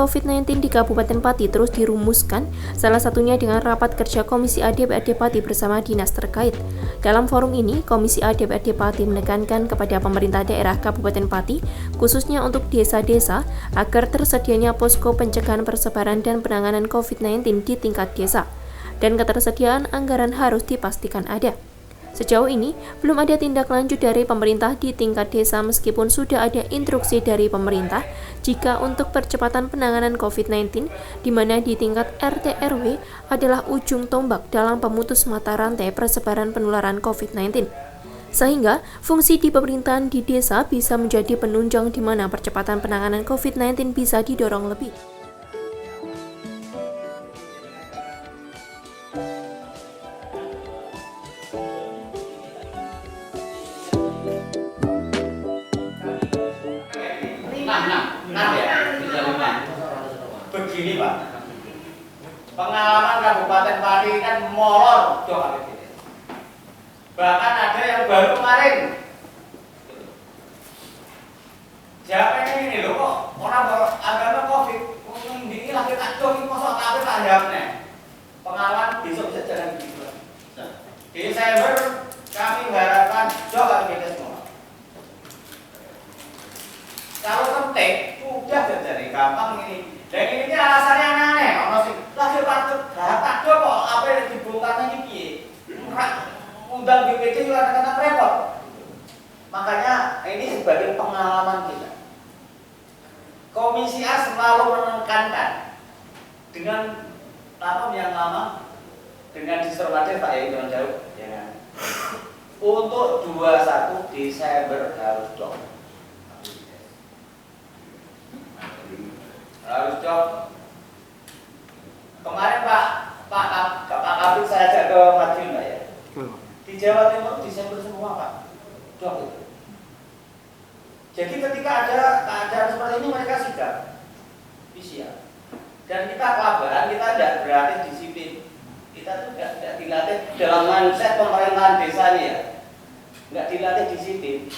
COVID-19 di Kabupaten Pati terus dirumuskan, salah satunya dengan rapat kerja Komisi A DPRD Pati bersama dinas terkait. Dalam forum ini, Komisi A DPRD Pati menekankan kepada pemerintah daerah Kabupaten Pati, khususnya untuk desa-desa, agar tersedianya posko pencegahan persebaran dan penanganan COVID-19 di tingkat desa, dan ketersediaan anggaran harus dipastikan ada. Sejauh ini, belum ada tindak lanjut dari pemerintah di tingkat desa meskipun sudah ada instruksi dari pemerintah jika untuk percepatan penanganan COVID-19, di mana di tingkat RT RW adalah ujung tombak dalam pemutus mata rantai persebaran penularan COVID-19. Sehingga, fungsi di pemerintahan di desa bisa menjadi penunjang di mana percepatan penanganan COVID-19 bisa didorong lebih. Begini Pak, pengalaman Kabupaten Pati kan molor jauh. Bahkan ada yang baru kemarin. Siapa ini loh kok orang agama COVID, ini lagi kacau ini kosong tapi tak jawabnya. Pengalaman besok bisa jalan begitu. Di Desember kami harapkan jauh kita semua. Kalau penting udah jadi gampang ini. Dan ini alasannya aneh, lagi patut kok apa yang dibongkar ini piye? Undang BPD juga kadang-kadang repot. Makanya ini sebagai pengalaman kita. Komisi A selalu menekankan dengan tahun yang lama dengan disermati Pak Yai dengan jauh, ya. Untuk 21 Desember harus dong. Harus job. Kemarin Pak Kabit saya ajak ke Madiun Pak ya. Di Jawa Timur Desember semua Pak. Job itu. Jadi ketika ada keadaan seperti ini mereka sigap. Bisa. Dan kita kelabaran, kita tidak berarti disiplin. Kita tuh tidak dilatih dalam mindset pemerintahan desa ini ya. Tidak dilatih disiplin.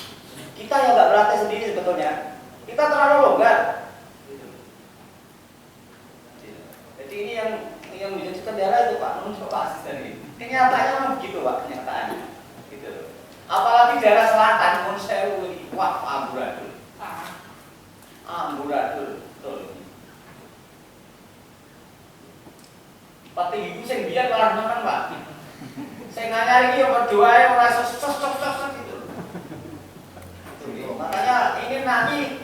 Kita yang nggak berlatih sendiri sebetulnya. Kita terlalu longgar. Jadi ini yang menjadi kendala itu Pak, menurut Pak Asisten ini. Kenyataannya memang begitu Pak, kenyataannya. Gitu. Apalagi daerah selatan, Monsewu ini, wah amburadul. Amburadul, betul. Pati ibu sing biar malah nonton Pak. Saya nganyari ini yang berdoa yang merasa sos gitu. Makanya ini nanti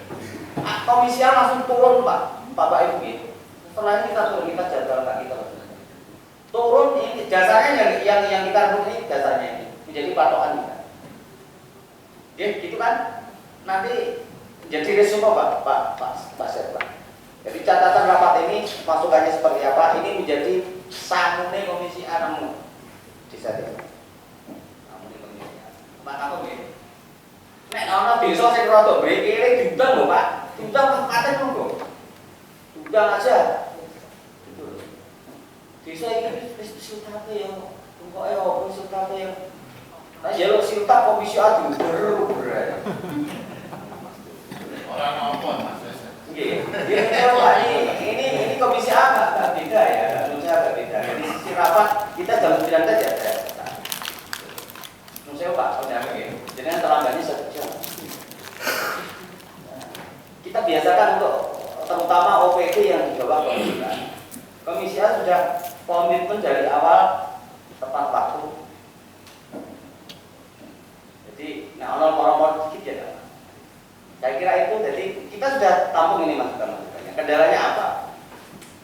komisi A langsung turun Pak, Bapak Ibu gitu. Setelah ini kita jadwal kita turun ini dasarnya yang kita rebut ini dasarnya ini menjadi patokan kita. Ya, gitu kan? Nanti jadi resume Pak Serpa. Jadi catatan rapat ini masukannya seperti apa? Ini menjadi sangune komisi A nemu di saat ini. Pak Tahu ya. Nek ana desa sing rada brengkele diundang lho Pak. Diundang kabupaten monggo. Diundang aja. Desa ini siltate ya, pokoknya apa siltate ya. Nah jaluk siltat komisi A diuber orang apa Mas? Ini komisi A nggak beda ya, menurut saya nggak beda. Jadi sisi rapat kita jam 9 saja. Menurut saya Pak, jadi terlambatnya 1 jam. Kita biasakan untuk terutama OPD yang di bawah komisi A. Komisi A sudah komitmen dari awal tepat waktu. Jadi, orang-orang sedikit ya. Saya kira itu, jadi kita sudah tampung ini masukan-masukannya. Kendalanya apa?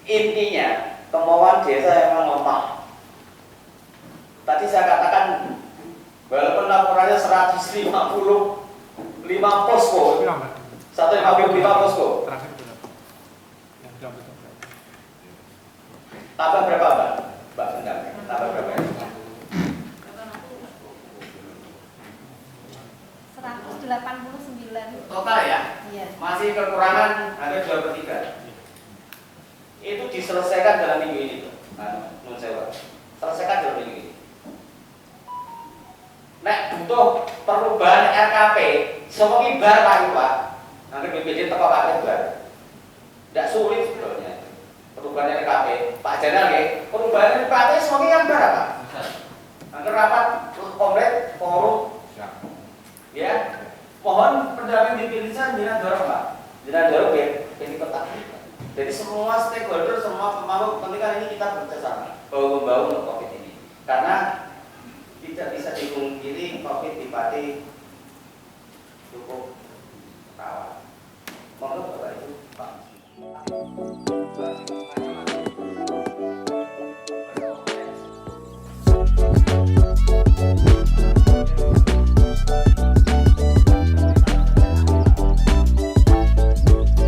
Intinya, kemauan desa yang lemah. Tadi saya katakan, walaupun laporannya 155 posko, 155 posko. Tambah berapa Mbak Sendang? Tambah berapa ya? 189. Total ya? Iya. Masih kekurangan ada 2/3. Itu diselesaikan dalam minggu ini menurut saya. Selesaikan dalam minggu ini. Nek butuh perubahan RKP, semua bar Pak. Nanti BPD teko Pak bar. Tidak sulit. perubahan RKP, Pak Jenderal ya, perubahan RKP semuanya yang berapa? Agar rapat komplit, forum, ya, mohon pendamping dipilihkan jangan dorong Pak, jangan dorong ya, ini ketat. Jadi semua stakeholder, semua pemangku kepentingan ini kita bekerjasama bahu-membahu untuk COVID ini, karena tidak bisa dipungkiri COVID di Pati cukup rawan. Monggo Bapak Ibu, Pak.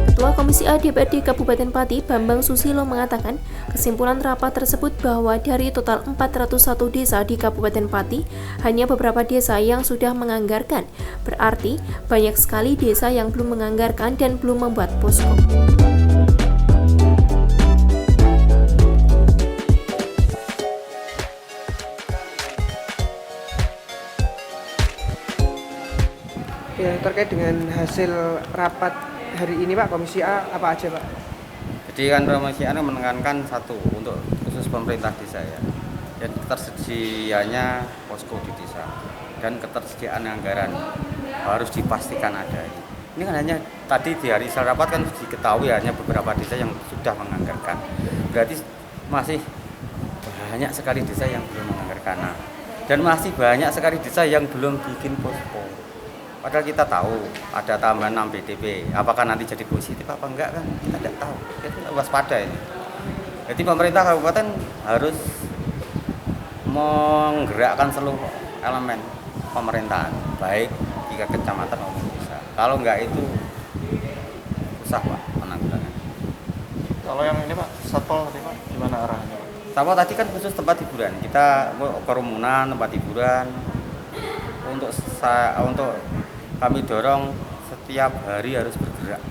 Ketua Komisi A DPRD Kabupaten Pati, Bambang Susilo mengatakan, kesimpulan rapat tersebut bahwa dari total 401 desa di Kabupaten Pati, hanya beberapa desa yang sudah menganggarkan. Berarti, banyak sekali desa yang belum menganggarkan dan belum membuat posko. Ya, terkait dengan hasil rapat hari ini Pak, Komisi A apa aja Pak? Jadi kan Komisi A menekankan satu untuk khusus pemerintah desa ya, dan ketersediaannya posko di desa dan ketersediaan anggaran harus dipastikan ada. Ini kan hanya tadi di hari rapat kan diketahui hanya beberapa desa yang sudah menganggarkan, berarti masih banyak sekali desa yang belum menganggarkan. Nah, dan masih banyak sekali desa yang belum bikin posko. Padahal kita tahu ada tambahan 6 BDP, apakah nanti jadi positif apa enggak kan kita tidak tahu, kita waspada ini. Jadi pemerintah kabupaten harus menggerakkan seluruh elemen pemerintahan, baik di kecamatan maupun desa. Kalau enggak itu susah Pak penanggulangan. Kalau yang ini Pak, Satpol tadi Pak, gimana arahnya Pak? Satpol tadi kan khusus tempat hiburan, kita kerumunan, tempat hiburan, untuk kami dorong setiap hari harus bergerak,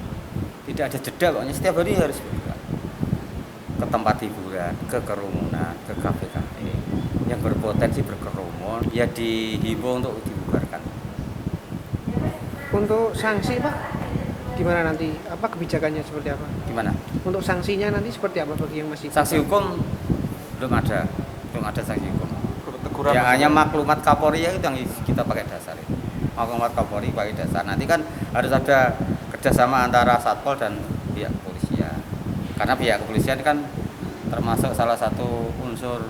tidak ada jeda pokoknya setiap hari harus bergerak ke tempat hiburan, ke kerumunan, ke kafe-kafe yang berpotensi berkerumun ya dihimbau untuk dibubarkan. Untuk sanksi Pak, gimana nanti? Apa kebijakannya seperti apa? Gimana? Untuk sanksinya nanti seperti apa bagi yang masih? Sanksi hukum belum ada sanksi hukum. Teguran Ya hanya maklumat Kapolri ya itu yang kita pakai dasar itu. Maklumat Kapolri pakai dasar. Nanti kan harus ada kerjasama antara Satpol dan pihak kepolisian. Karena pihak kepolisian kan termasuk salah satu unsur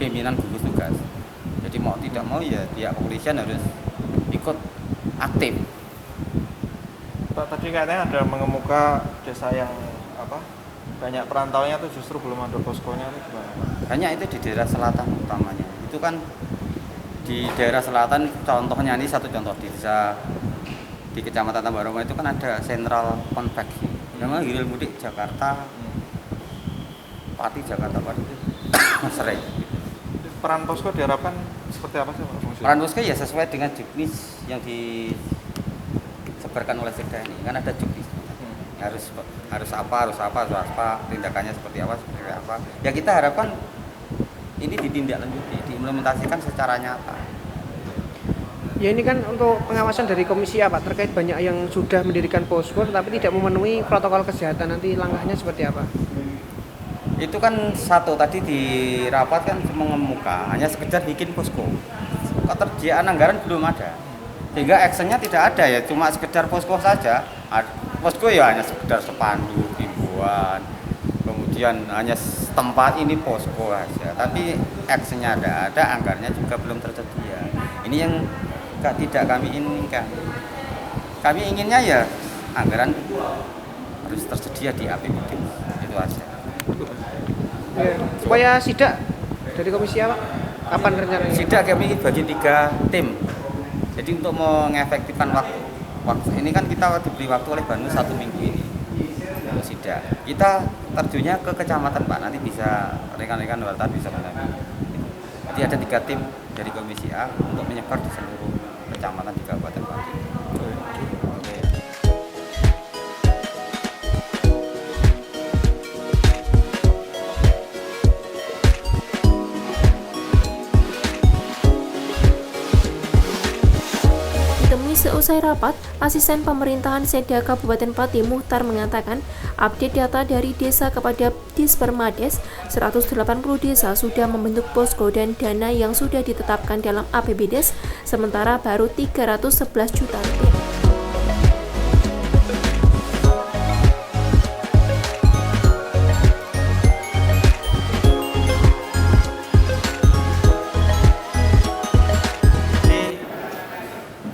pimpinan gugus tugas. Jadi mau tidak mau ya pihak kepolisian harus ikut aktif. Pak, tadi katanya ada mengemuka desa yang apa? Banyak perantauannya tuh justru belum ada poskonya itu gimana Pak? Hanya itu di daerah selatan utamanya. Itu kan di daerah selatan contohnya ini satu contoh di desa di Kecamatan Tambaroma itu kan ada sentral konveksi. Namanya Hilir Mudik Jakarta, Pati Jakarta Pati itu sering. Peran posko diharapkan seperti apa sih Pak fungsinya? Peran posko ya sesuai dengan juknis yang disebarkan oleh Sekda ini. Kan ada juknis. Harus apa, tindakannya seperti apa. Ya kita harapkan ini ditindaklanjuti, diimplementasikan secara nyata. Ya ini kan untuk pengawasan dari Komisi A Pak, terkait banyak yang sudah mendirikan posko tetapi tidak memenuhi protokol kesehatan, nanti langkahnya seperti apa? Itu kan satu tadi di rapat kan mengemuka hanya sekedar bikin posko. Ketersediaan anggaran belum ada. Sehingga actionnya tidak ada ya, cuma sekedar posko saja. Posko ya hanya sekedar spanduk, himbauan, kemudian hanya tempat ini posko saja. Tapi actionnya ada, anggarannya juga belum tersedia. Ini yang tidak kami inginkan. Kami inginnya ya anggaran harus tersedia di APBD, itu aja. Ya, supaya sidak dari Komisi A Pak, kapan rencananya? Sidak kami bagi 3 tim. Jadi untuk mengefektifkan waktu ini kan kita diberi waktu oleh Banus 1 minggu ini untuk sidak. Kita terjunnya ke kecamatan Pak, nanti bisa rekan-rekan wartawan bisa mendampingi. Jadi ada 3 tim dari Komisi A untuk menyebar di seluruh kecamatan di Kabupaten Pati. Ditemui Usai rapat, Asisten Pemerintahan Setda Kabupaten Pati Muhtar mengatakan update data dari desa kepada Dispermades, 180 desa sudah membentuk posko dan dana yang sudah ditetapkan dalam APBDes, sementara baru 311 juta rupiah.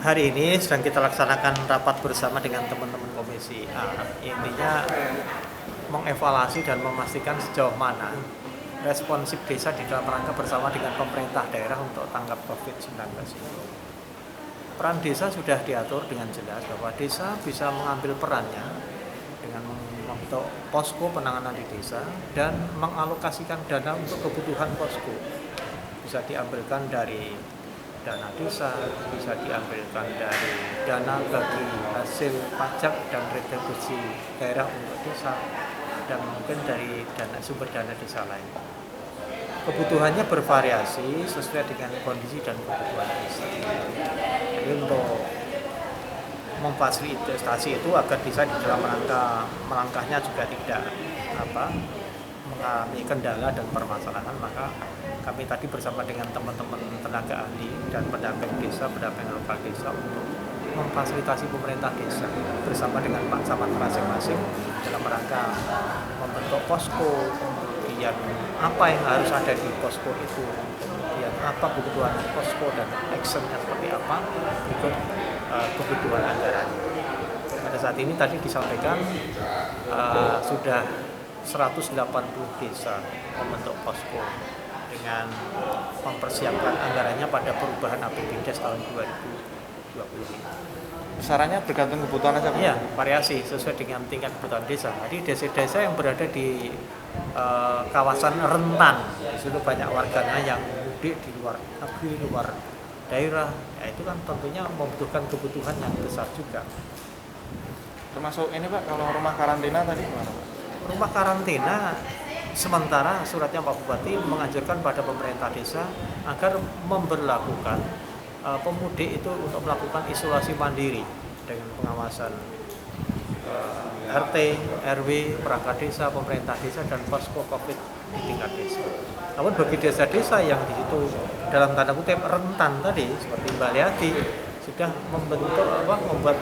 Hari ini sedang kita laksanakan rapat bersama dengan teman-teman Komisi A. Intinya mengevaluasi dan memastikan sejauh mana responsif desa di dalam rangka bersama dengan pemerintah daerah untuk tanggap COVID-19 ini. Peran desa sudah diatur dengan jelas bahwa desa bisa mengambil perannya dengan membentuk posko penanganan di desa dan mengalokasikan dana untuk kebutuhan posko. Bisa diambilkan dari dana desa, bisa diambilkan dari dana bagi hasil pajak dan retribusi daerah untuk desa, dan mungkin dari sumber dana desa lain. Kebutuhannya bervariasi sesuai dengan kondisi dan kebutuhan desa. Jadi untuk memfasilitasi itu agar desa di dalam rangka melangkahnya juga tidak mengalami kendala dan permasalahan, maka kami tadi bersama dengan teman-teman tenaga ahli dan pendamping desa, pendamping lokal desa untuk memfasilitasi pemerintah desa bersama dengan Pak Camat masing-masing dalam rangka membentuk posko, kemudian apa yang harus ada di posko itu, kemudian apa kebutuhan posko dan actionnya seperti apa, berikut kebutuhan anggaran. Pada saat ini tadi disampaikan sudah 180 desa membentuk posko dengan mempersiapkan anggarannya pada perubahan APBDes tahun 2020. Besarannya bergantung kebutuhan aja? Iya, variasi sesuai dengan tingkat kebutuhan desa. Jadi desa-desa yang berada di kawasan rentan, di situ banyak warganya yang mudik di luar negeri, luar daerah, ya itu kan tentunya membutuhkan kebutuhan yang besar juga. Termasuk ini Pak, kalau rumah karantina tadi gimana Pak? Rumah karantina sementara suratnya Pak Bupati menganjurkan pada pemerintah desa agar memberlakukan pemudik itu untuk melakukan isolasi mandiri dengan pengawasan RT, RW, perangkat desa, pemerintah desa, dan posko COVID di tingkat desa. Namun bagi desa-desa yang di situ dalam tanda kutip rentan tadi, seperti Baliati, sudah membuat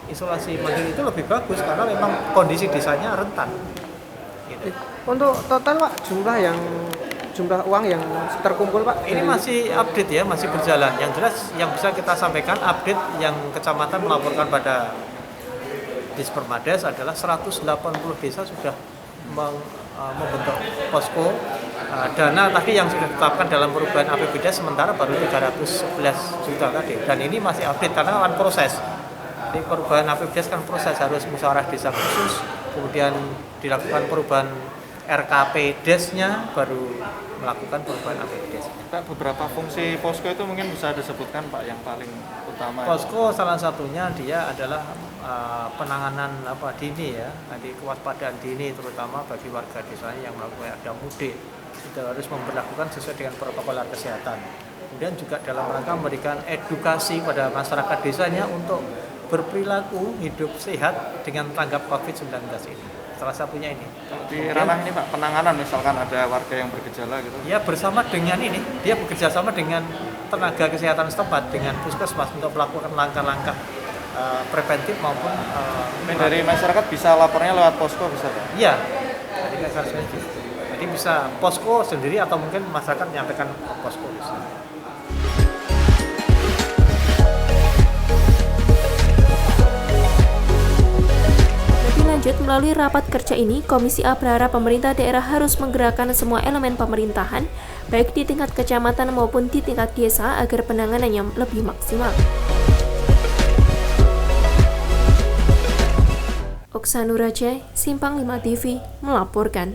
isolasi mandiri itu lebih bagus karena memang kondisi desanya rentan. Gitu. Untuk total Pak, jumlah uang yang terkumpul Pak? Ini masih update ya, masih berjalan. Yang jelas yang bisa kita sampaikan update yang kecamatan melaporkan pada Dispermades adalah 180 desa sudah membentuk posko. Dana tadi yang sudah ditetapkan dalam perubahan APBDes sementara baru 311 juta tadi. Dan ini masih update karena kan proses. Jadi perubahan APBDes kan proses, harus musyawarah desa khusus, kemudian dilakukan perubahan RKP-Des-nya, baru melakukan perubahan APBDes. Pak, beberapa fungsi posko itu mungkin bisa disebutkan Pak yang paling utama. Posko salah satunya dia adalah penanganan dini ya, nanti kewaspadaan dini terutama bagi warga desa yang melakukan ada mudik, kita harus memperlakukan sesuai dengan protokol kesehatan. Kemudian juga dalam rangka memberikan edukasi pada masyarakat desanya untuk berperilaku hidup sehat dengan tanggap COVID-19 ini. Salah satunya ini. Di ranah ini Pak, penanganan misalkan ada warga yang bergejala gitu. Ya bersama dengan ini, dia bekerja sama dengan tenaga kesehatan setempat, dengan puskesmas untuk melakukan langkah-langkah preventif maupun dari masyarakat bisa lapornya lewat posko bisa Pak? Iya, jadi bisa posko sendiri atau mungkin masyarakat menyampaikan ke posko bisa. Lanjut, melalui rapat kerja ini, Komisi A berharap pemerintah daerah harus menggerakkan semua elemen pemerintahan, baik di tingkat kecamatan maupun di tingkat desa, agar penanganannya lebih maksimal. Oksanuraja, Simpang 5 TV, melaporkan.